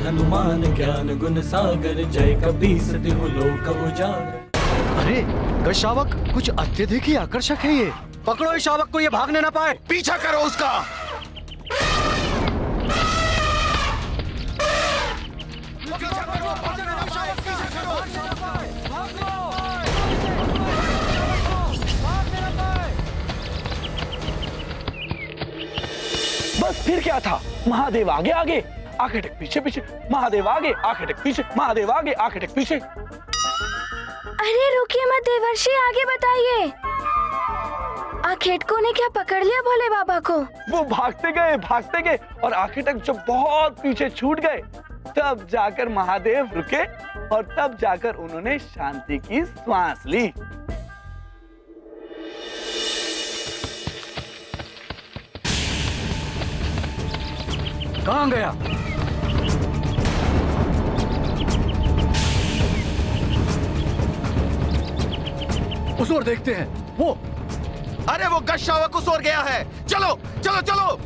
हनुमान ज्ञान गुण सागर, जय कपीस तिहु लोक उजागर। अरे गज शावक कुछ अत्यधिक ही आकर्षक है ये। पकड़ो इस शावक को, ये भागने ना पाए। पीछा करो उसका। बस फिर क्या था, महादेव आगे आगे आंखें टेक पीछे पीछे, महादेव आगे आंखें टेक पीछे, महादेव आगे आंखें टेक पीछे। अरे रुकिए मत देवर्षि, आगे बताइए। आखेटको ने क्या पकड़ लिया भोले बाबा को? वो भागते गए और आखिर तक जब बहुत पीछे छूट गए तब जाकर महादेव रुके और तब जाकर उन्होंने शांति की श्वास ली। कहाँ गया? उस ओर देखते हैं। वो अरे वो गज शावक उस ओर गया है। चलो चलो चलो।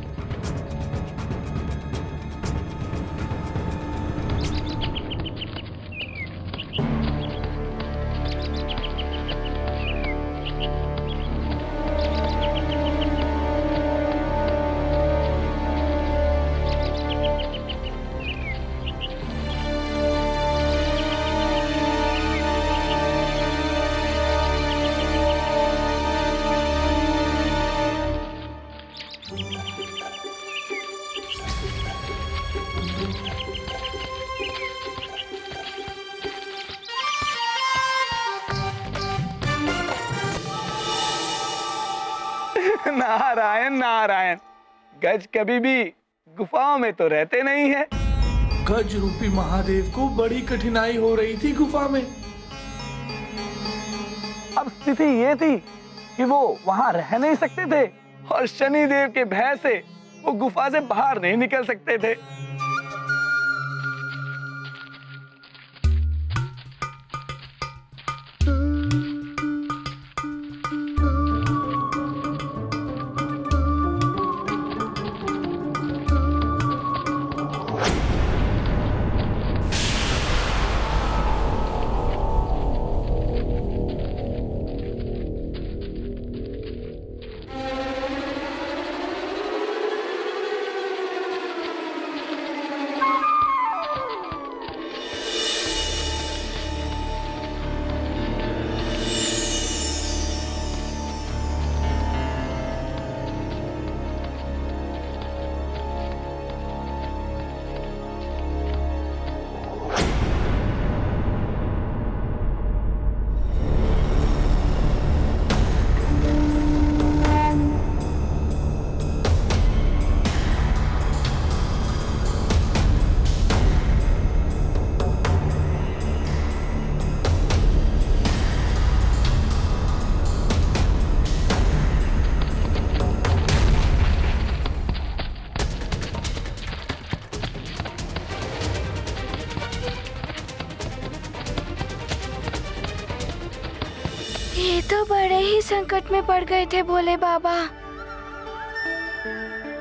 नारायण नारायण, गज कभी भी गुफाओं में तो रहते नहीं है। गज रूपी महादेव को बड़ी कठिनाई हो रही थी गुफा में। अब स्थिति ये थी कि वो वहां रह नहीं सकते थे और शनिदेव के भय से वो गुफा से बाहर नहीं निकल सकते थे। ये तो बड़े ही संकट में पड़ गए थे भोले बाबा।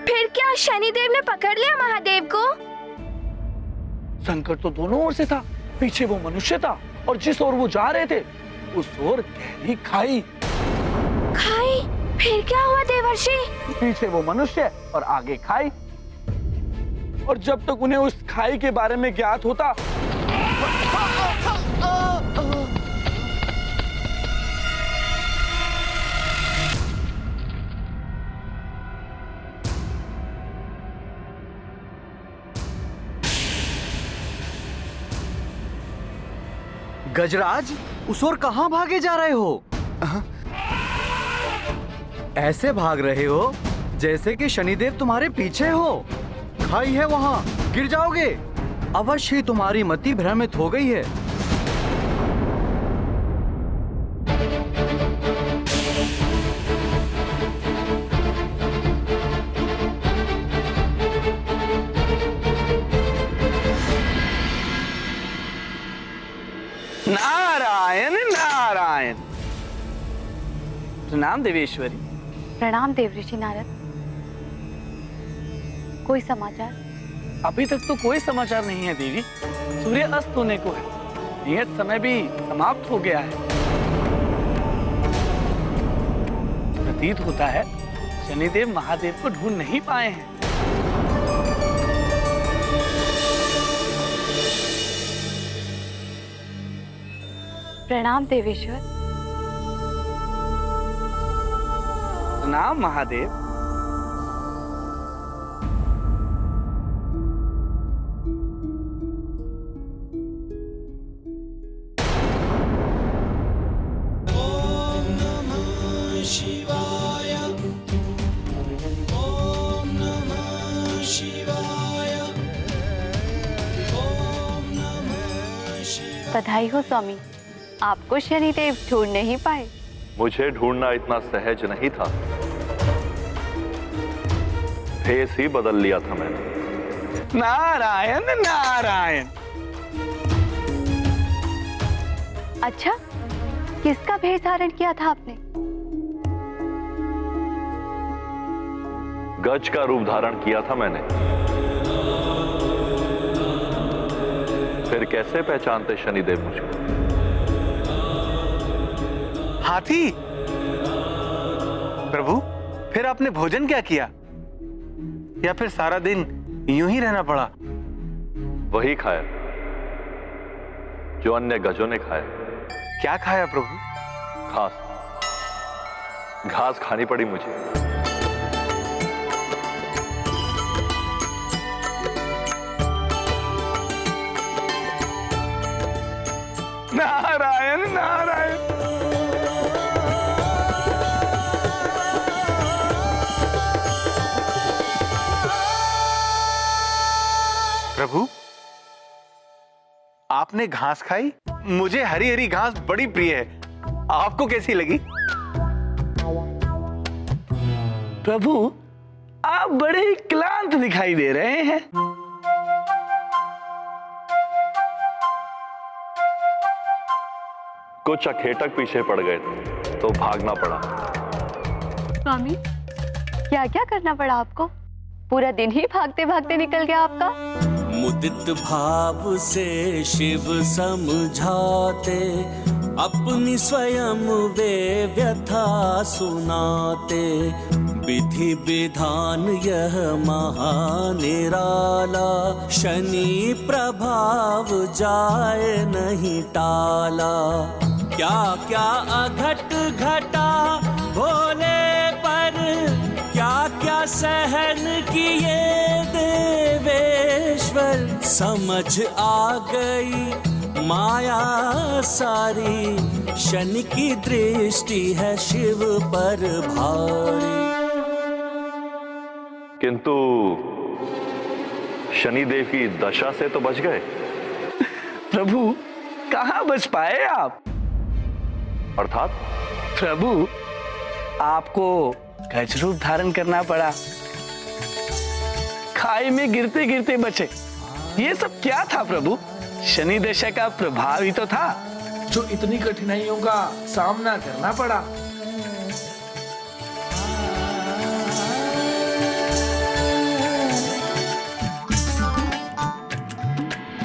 फिर क्या शनिदेव ने पकड़ लिया महादेव को? संकट तो दोनों ओर से था। पीछे वो मनुष्य था और जिस ओर वो जा रहे थे उस ओर गहरी खाई। खाई? फिर क्या हुआ देवर्षि? पीछे वो मनुष्य और आगे खाई, और जब तक उन्हें उस खाई के बारे में ज्ञात होता गजराज, उस ओर कहाँ भागे जा रहे हो? ऐसे भाग रहे हो जैसे कि शनिदेव तुम्हारे पीछे हो। खाई है वहाँ, गिर जाओगे। अवश्य ही तुम्हारी मति भ्रमित हो गई है। नारायण नारायण। प्रणाम देवेश्वरी। प्रणाम देवऋषि नारद। कोई समाचार? अभी तक तो कोई समाचार नहीं है देवी। सूर्य अस्त होने को है, नियत समय भी समाप्त हो गया है। प्रतीत होता है शनिदेव महादेव को ढूंढ नहीं पाए हैं। प्रणाम देवेश्वर। प्रणाम महादेव। बधाई हो स्वामी, आपको शनिदेव ढूंढ नहीं पाए। मुझे ढूंढना इतना सहज नहीं था, भेस ही बदल लिया था मैंने। नारायण नारायण। अच्छा, किसका भेष धारण किया था आपने? गज का रूप धारण किया था मैंने। फिर कैसे पहचानते शनिदेव मुझको? हाथी। प्रभु, फिर आपने भोजन क्या किया, या फिर सारा दिन यूं ही रहना पड़ा? वही खाया जो अन्य गजों ने खाया। क्या खाया प्रभु? घास। घास खानी पड़ी मुझे। नारायण नारायण। प्रभु, आपने घास खाई? मुझे हरी हरी घास बड़ी प्रिय है, आपको कैसी लगी? प्रभु, आप बड़े ही क्लांत दिखाई दे रहे हैं। कुछ अखेटक पीछे पड़ गए थे तो भागना पड़ा। स्वामी, क्या क्या करना पड़ा आपको? पूरा दिन ही भागते भागते निकल गया आपका। मुदित भाव से शिव समझाते, अपनी स्वयं वे व्यथा सुनाते। विधि विधान यह महानिराला, शनि प्रभाव जाए नहीं टाला। क्या क्या अघट घटा भोले पर, क्या क्या सहन किए देवेश्वर। समझ आ गई माया सारी, शनि की दृष्टि है शिव पर भारी। किंतु शनिदेव की दशा से तो बच गए। प्रभु, कहाँ बच पाए आप? अर्थात? प्रभु, आपको गज रूप धारण करना पड़ा, खाई में गिरते गिरते बचे। ये सब क्या था प्रभु? शनि दशा का प्रभाव ही तो था, जो इतनी कठिनाइयों का सामना करना पड़ा।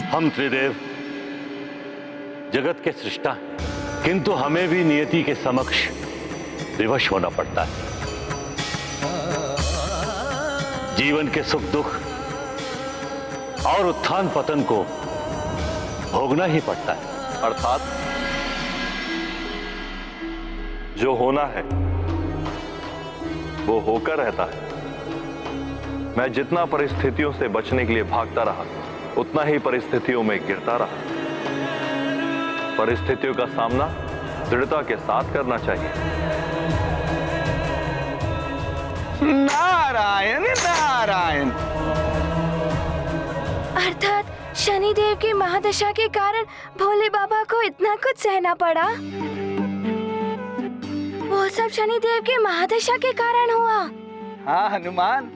हम त्रिदेव जगत के सृष्टा हैं, किंतु हमें भी नियति के समक्ष विवश होना पड़ता है। जीवन के सुख दुख और उत्थान पतन को भोगना ही पड़ता है। अर्थात जो होना है वो होकर रहता है। मैं जितना परिस्थितियों से बचने के लिए भागता रहा, उतना ही परिस्थितियों में गिरता रहा। परिस्थितियों का सामना दृढ़ता के साथ करना चाहिए। नारायण नारायण। अर्थात शनिदेव की महादशा के कारण भोले बाबा को इतना कुछ सहना पड़ा। वो सब शनिदेव की महादशा के कारण हुआ। हाँ हनुमान,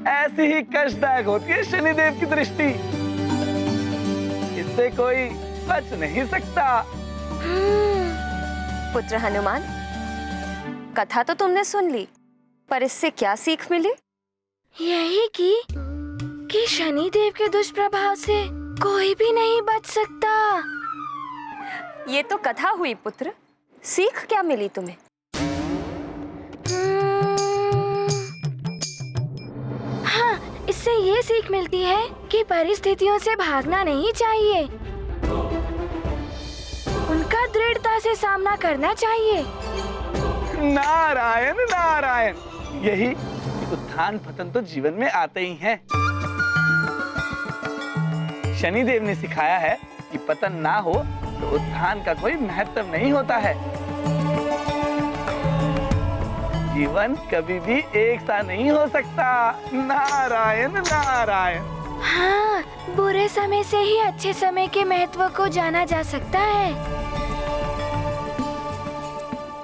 ऐसी ही कष्टदायक होती है शनिदेव की दृष्टि। इससे कोई बच नहीं सकता। पुत्र हनुमान, कथा तो तुमने सुन ली, पर इससे क्या सीख मिली? यही कि शनिदेव के दुष्प्रभाव से कोई भी नहीं बच सकता। ये तो कथा हुई पुत्र, सीख क्या मिली तुम्हें? हाँ, इससे ये सीख मिलती है कि परिस्थितियों से भागना नहीं चाहिए, उनका दृढ़ता से सामना करना चाहिए। नारायण नारायण, यही उत्थान पतन तो जीवन में आते ही हैं। शनिदेव ने सिखाया है कि पतन ना हो तो उत्थान का कोई महत्व नहीं होता है। जीवन कभी भी एक सा नहीं हो सकता। नारायण नारायण। हाँ, बुरे समय से ही अच्छे समय के महत्व को जाना जा सकता है,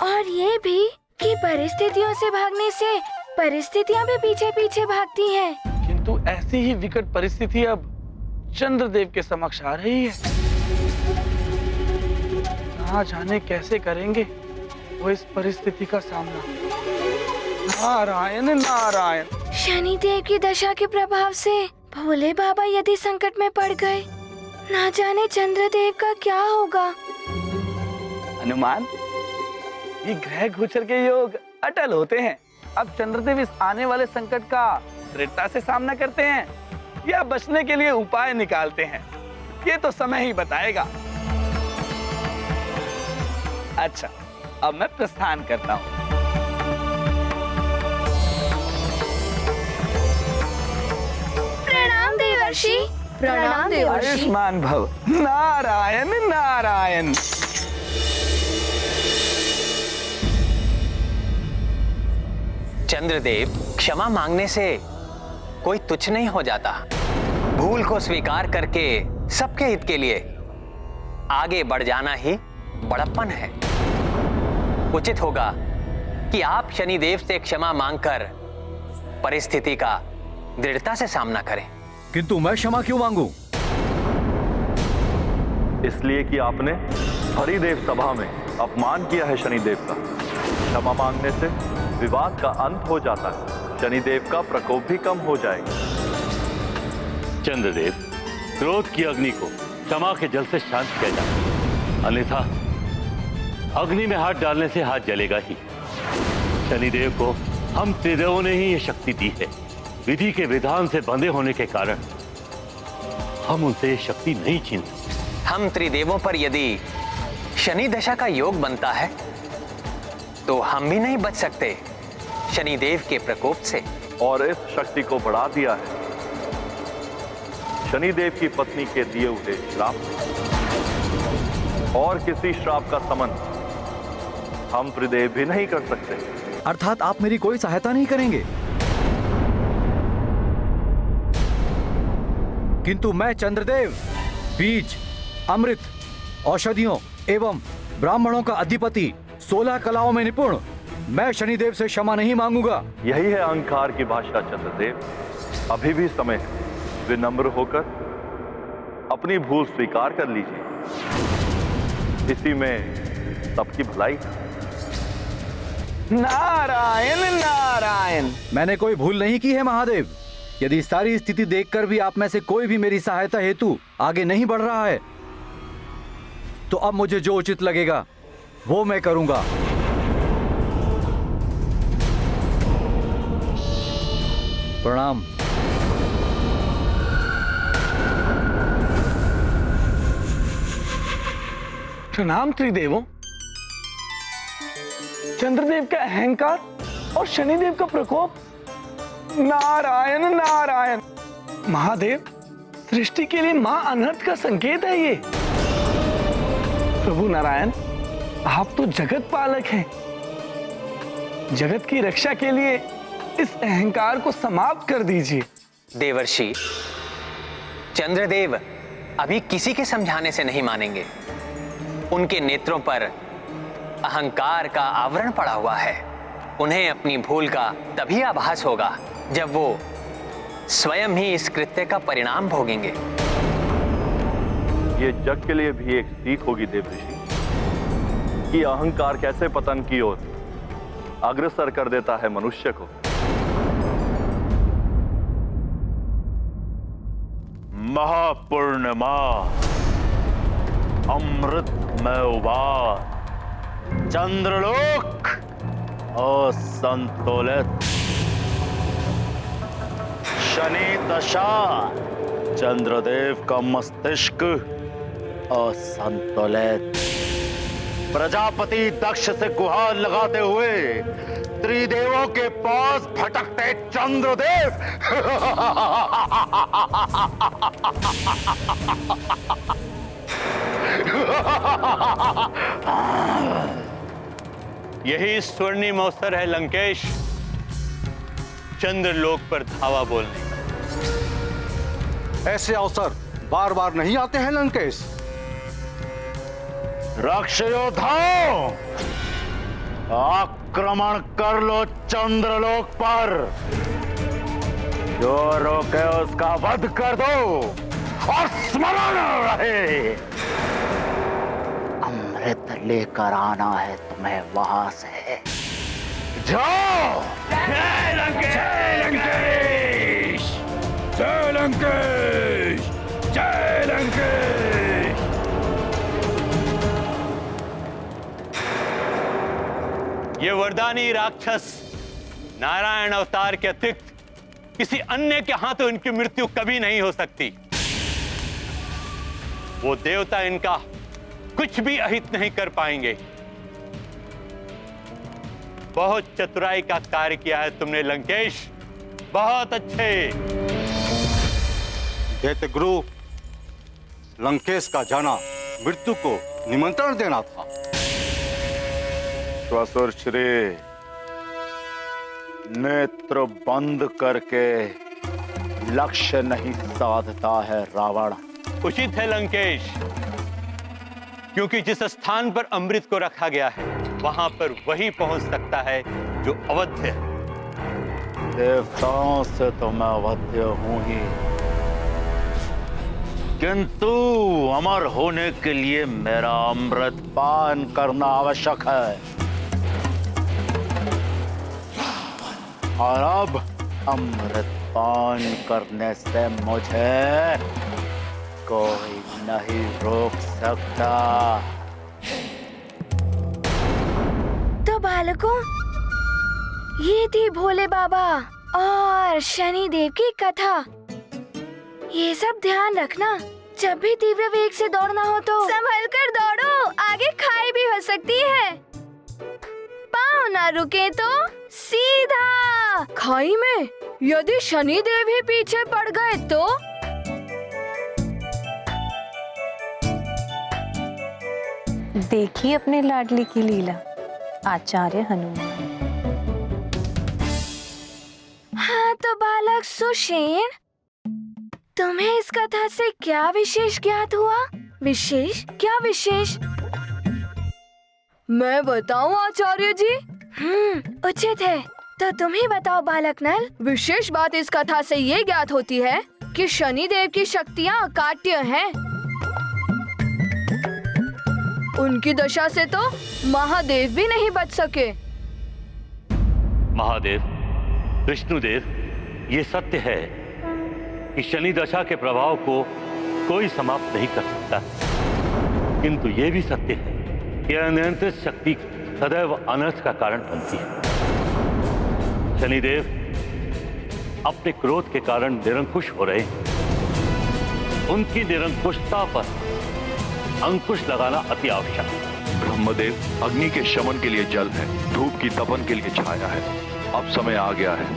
और ये भी कि परिस्थितियों से भागने से परिस्थितियां भी पीछे पीछे भागती हैं। किंतु ऐसी ही विकट परिस्थिति अब चंद्रदेव के समक्ष आ रही है। ना जाने कैसे करेंगे वो इस परिस्थिति का सामना। नारायण नारायण। शनिदेव की दशा के प्रभाव से भोले बाबा यदि संकट में पड़ गए, ना जाने चंद्रदेव का क्या होगा। हनुमान, ये ग्रह गोचर के योग अटल होते हैं। अब चंद्रदेव इस आने वाले संकट का दृढ़ता से सामना करते हैं या बचने के लिए उपाय निकालते हैं, ये तो समय ही बताएगा। अच्छा, अब मैं प्रस्थान करता हूँ। प्रणाम देवर्षि। प्रणाम देवर्षि। आयुष्मान भव। नारायण नारायण। चंद्रदेव, क्षमा मांगने से कोई तुच्छ नहीं हो जाता। भूल को स्वीकार करके सबके हित के लिए आगे बढ़ जाना ही बड़प्पन है। उचित होगा कि आप शनिदेव से क्षमा मांगकर परिस्थिति का दृढ़ता से सामना करें। किंतु मैं क्षमा क्यों मांगूं? इसलिए कि आपने हरिदेव सभा में अपमान किया है शनिदेव का। क्षमा मांगने से विवाद का अंत हो जाता है, शनिदेव का प्रकोप भी कम हो जाएगा। चंद्रदेव, क्रोध की अग्नि को क्षमा के जल से शांत किया जाए, अन्यथा अग्नि में हाथ डालने से हाथ जलेगा ही। शनिदेव को हम त्रिदेवों ने ही ये शक्ति दी है। विधि के विधान से बंधे होने के कारण हम उनसे ये शक्ति नहीं छीन सकते। हम त्रिदेवों पर यदि शनि दशा का योग बनता है तो हम भी नहीं बच सकते शनिदेव के प्रकोप से। और इस शक्ति को बढ़ा दिया है शनिदेव की पत्नी के दिए हुए श्राप, और किसी श्राप का समन हम त्रिदेव भी नहीं कर सकते। अर्थात आप मेरी कोई सहायता नहीं करेंगे? किंतु मैं चंद्रदेव बीज, अमृत, औषधियों एवं ब्राह्मणों का अधिपति, 16 कलाओं में निपुण, मैं शनिदेव से क्षमा नहीं मांगूंगा। यही है अहंकार की भाषा चंद्रदेव। अभी भी समय है, विनम्र होकर अपनी भूल स्वीकार कर लीजिए, इसी में सबकी भलाई है। नारायण नारायण। मैंने कोई भूल नहीं की है महादेव। यदि सारी स्थिति देखकर भी आप में से कोई भी मेरी सहायता हेतु आगे नहीं बढ़ रहा है, तो अब मुझे जो उचित लगेगा वो मैं करूंगा। प्रणाम। प्रणाम त्रिदेवों। चंद्रदेव का अहंकार और शनिदेव का प्रकोप। नारायण नारायण। महादेव, सृष्टि के लिए मां अनर्थ का संकेत है ये। प्रभु नारायण, आप तो जगत पालक हैं। जगत की रक्षा के लिए इस अहंकार को समाप्त कर दीजिए। देवर्षि, चंद्रदेव अभी किसी के समझाने से नहीं मानेंगे। उनके नेत्रों पर अहंकार का आवरण पड़ा हुआ है। उन्हें अपनी भूल का तभी आभास होगा जब वो स्वयं ही इस कृत्य का परिणाम भोगेंगे। ये जग के लिए भी एक सीख होगी देवऋषि, कि अहंकार कैसे पतन की ओर अग्रसर कर देता है मनुष्य को। महापूर्णिमा अमृतमय उबार चंद्रलोक असंतुलित शनि दशा चंद्रदेव का मस्तिष्क असंतुलित प्रजापति दक्ष से गुहार लगाते हुए त्रिदेवों के पास भटकते चंद्रदेव यही स्वर्णिम अवसर है लंकेश, चंद्रलोक पर धावा बोलने का। ऐसे अवसर बार बार नहीं आते हैं लंकेश। राक्षयोधाओं, आक्रमण कर लो चंद्रलोक पर। जो रोके उसका वध कर दो और स्मरण रहे अमृत लेकर आना है तुम्हें वहां से। जाओ। जय लंकेश, जय लंकेश, जय लंकेश, जय लंकेश। ये वरदानी राक्षस नारायण अवतार के अतिरिक्त किसी अन्य के हाथों इनकी मृत्यु कभी नहीं हो सकती। वो देवता इनका कुछ भी अहित नहीं कर पाएंगे। बहुत चतुराई का कार्य किया है तुमने लंकेश, बहुत अच्छे। दैत्य गुरु, लंकेश का जाना मृत्यु को निमंत्रण देना था। श्वसुर श्री, नेत्र बंद करके लक्ष्य नहीं साधता है रावण। उचित है लंकेश, क्योंकि जिस स्थान पर अमृत को रखा गया है वहां पर वही पहुंच सकता है जो अवध्य है। देवताओं से तो मैं अवध्य हूं ही, किंतु अमर होने के लिए मेरा अमृत पान करना आवश्यक है। और अब अमृत पान करने से मुझे कोई नहीं रोक सकता। तो बालकों, ये थी भोले बाबा और शनि देव की कथा। ये सब ध्यान रखना, जब भी तीव्र वेग से दौड़ना हो तो संभल कर दौड़ो, आगे खाई भी हो सकती है। पाँव ना रुके तो सीधा खाई में। यदि शनि देव ही पीछे पड़ गए तो देखिए अपने लाडली की लीला, आचार्य हनुमान। हाँ तो बालक सुषेण, तुम्हें इस कथा से क्या विशेष ज्ञात हुआ? विशेष? क्या विशेष? मैं बताऊं आचार्य जी? उचित है, तो तुम ही बताओ बालक नल। विशेष बात इस कथा से ये ज्ञात होती है कि शनि देव की शक्तियाँ अकाट्य हैं। उनकी दशा से तो महादेव भी नहीं बच सके। महादेव, विष्णुदेव, ये सत्य है कि शनि दशा के प्रभाव को कोई समाप्त नहीं कर सकता, किंतु ये भी सत्य है कि अनियंत्रित शक्ति सदैव अनर्थ का कारण बनती है। शनिदेव अपने क्रोध के कारण निरंकुश हो रहे हैं। उनकी निरंकुशता पर अंकुश लगाना अति आवश्यक है। ब्रह्मदेव, अग्नि के शमन के लिए जल है, धूप की तपन के लिए छाया है। अब समय आ गया है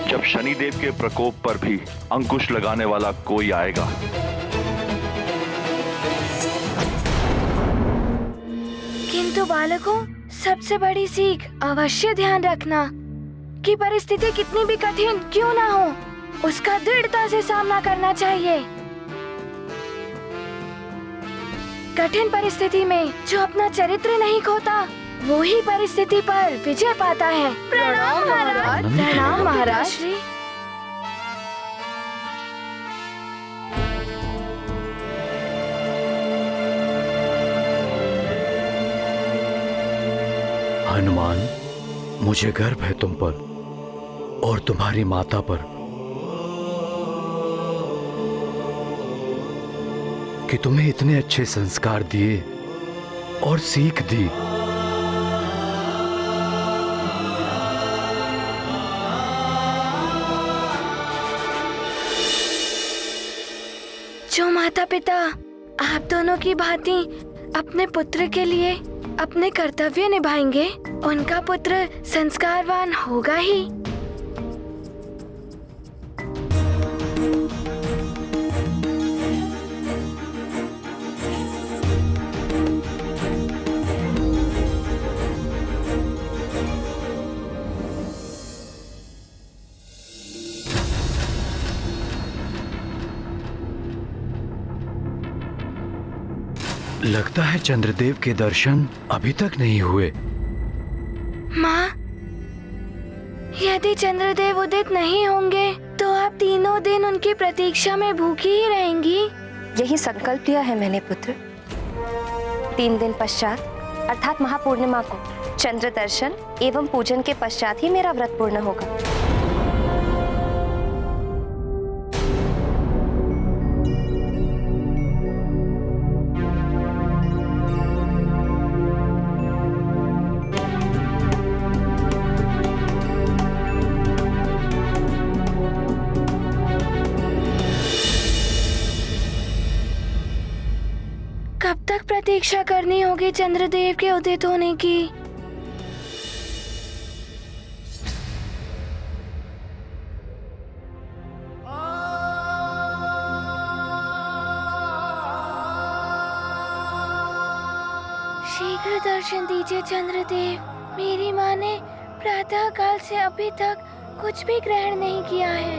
जब शनिदेव के प्रकोप पर भी अंकुश लगाने वाला कोई आएगा। किंतु बालकों, सबसे बड़ी सीख अवश्य ध्यान रखना कि परिस्थिति कितनी भी कठिन क्यों ना हो, उसका दृढ़ता से सामना करना चाहिए। कठिन परिस्थिति में जो अपना चरित्र नहीं खोता, वो ही परिस्थिति पर विजय पाता है। प्रणाम महाराज। प्रणाम महाराज श्री। हनुमान, मुझे गर्व है तुम पर और तुम्हारी माता पर। कि तुम्हें इतने अच्छे संस्कार दिए और सीख दी। जो माता पिता आप दोनों की भांति अपने पुत्र के लिए अपने कर्तव्य निभाएंगे, उनका पुत्र संस्कारवान होगा ही। लगता है चंद्रदेव के दर्शन अभी तक नहीं हुए। माँ, यदि चंद्रदेव उदित नहीं होंगे तो आप तीनों दिन उनकी प्रतीक्षा में भूखी ही रहेंगी। यही संकल्प लिया है मैंने पुत्र। 3 दिन पश्चात अर्थात महापूर्णिमा को चंद्र दर्शन एवं पूजन के पश्चात ही मेरा व्रत पूर्ण होगा। कब तक प्रतीक्षा करनी होगी चंद्रदेव के उदित होने की? शीघ्र दर्शन दीजिए चंद्रदेव। मेरी माँ ने प्रातः काल से अभी तक कुछ भी ग्रहण नहीं किया है।